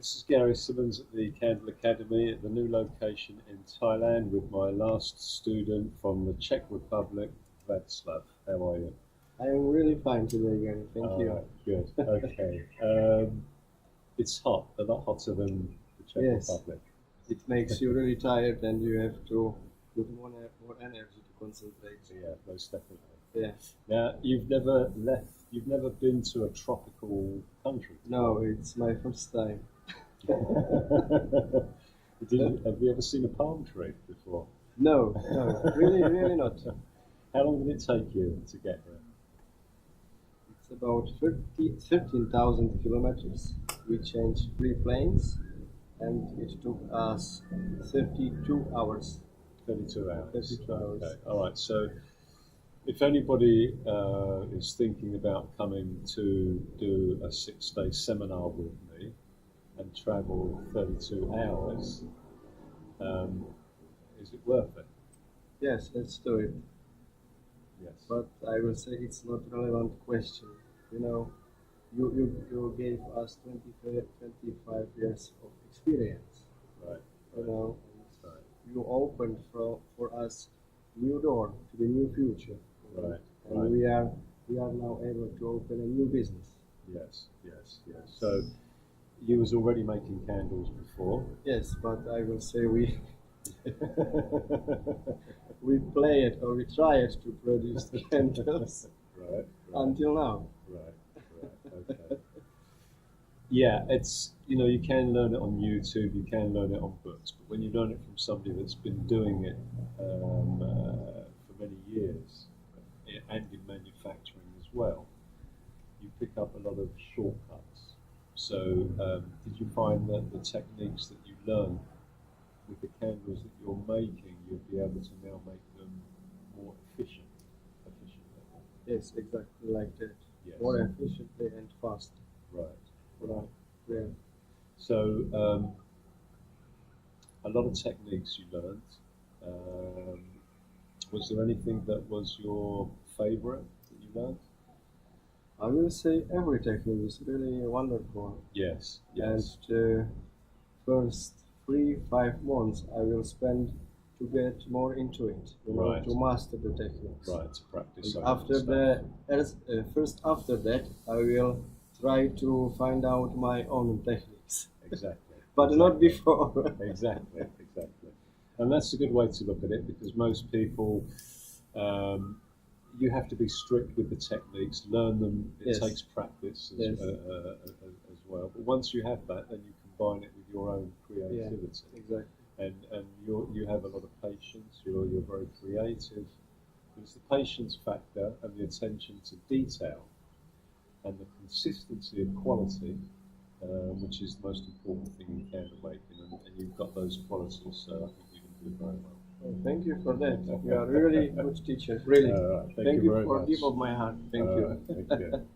This is Gary Simmons at the Candle Academy at the new location in Thailand with my last student from the Czech Republic, Vladislav. How are you? I am really fine today, Gary. Thank you. Good. Okay. It's hot, a lot hotter than the Czech Yes. Republic. It makes you really tired and you have to put more energy to concentrate. Yeah, most definitely. Yeah. Now, you've never been to a tropical country. No, it's my first time. Have you ever seen a palm tree before? No, really not. How long did it take you to get there? It's about 13,000 kilometers. We changed 3 planes and it took us 32 hours. 32 hours. 32 hours. Okay. All right. So, if anybody is thinking about coming to do a 6-day seminar with me and travel 32 hours, is it worth it? Yes, let's do it. Yes. But I will say it's not a relevant question. You know, you gave us 25 years of experience. Right. You know, Right. you opened for us new door to the new future. Right. And Right. we are now able to open a new business. Yes. So, you was already making candles before. Yes, but I will say we play it or we try it to produce candles Right. until now. Right. Okay. Yeah, it's, you can learn it on YouTube, you can learn it on books, but when you learn it from somebody that's been doing it for many years, and in manufacturing as well, you pick up a lot of shortcuts. So, did you find that the techniques that you learned with the candles that you're making, you'll be able to now make them more efficiently? Yes, exactly like that. Yes. More efficiently and fast. Right. Right. Yeah. So, a lot of techniques you learned. Was there anything that was your favorite that you learned? I will say every technique is really wonderful. Yes. And the first 3-5 months I will spend to get more into it, Right. to master the techniques. Right, to practice. After that, I will try to find out my own techniques. Exactly. But not before. Exactly. And that's a good way to look at it, because most people, you have to be strict with the techniques, learn them. It Yes. takes practice Yes. as well. But once you have that, then you combine it with your own creativity. Yeah, exactly. And you have a lot of patience. You're very creative. It's the patience factor and the attention to detail and the consistency of quality, which is the most important thing in candle making. And you've got those qualities, so I think you can do very well. Well, thank you for that. You are really good teacher. Really. Thank you very for much. deep of my heart. Thank you. Thank you.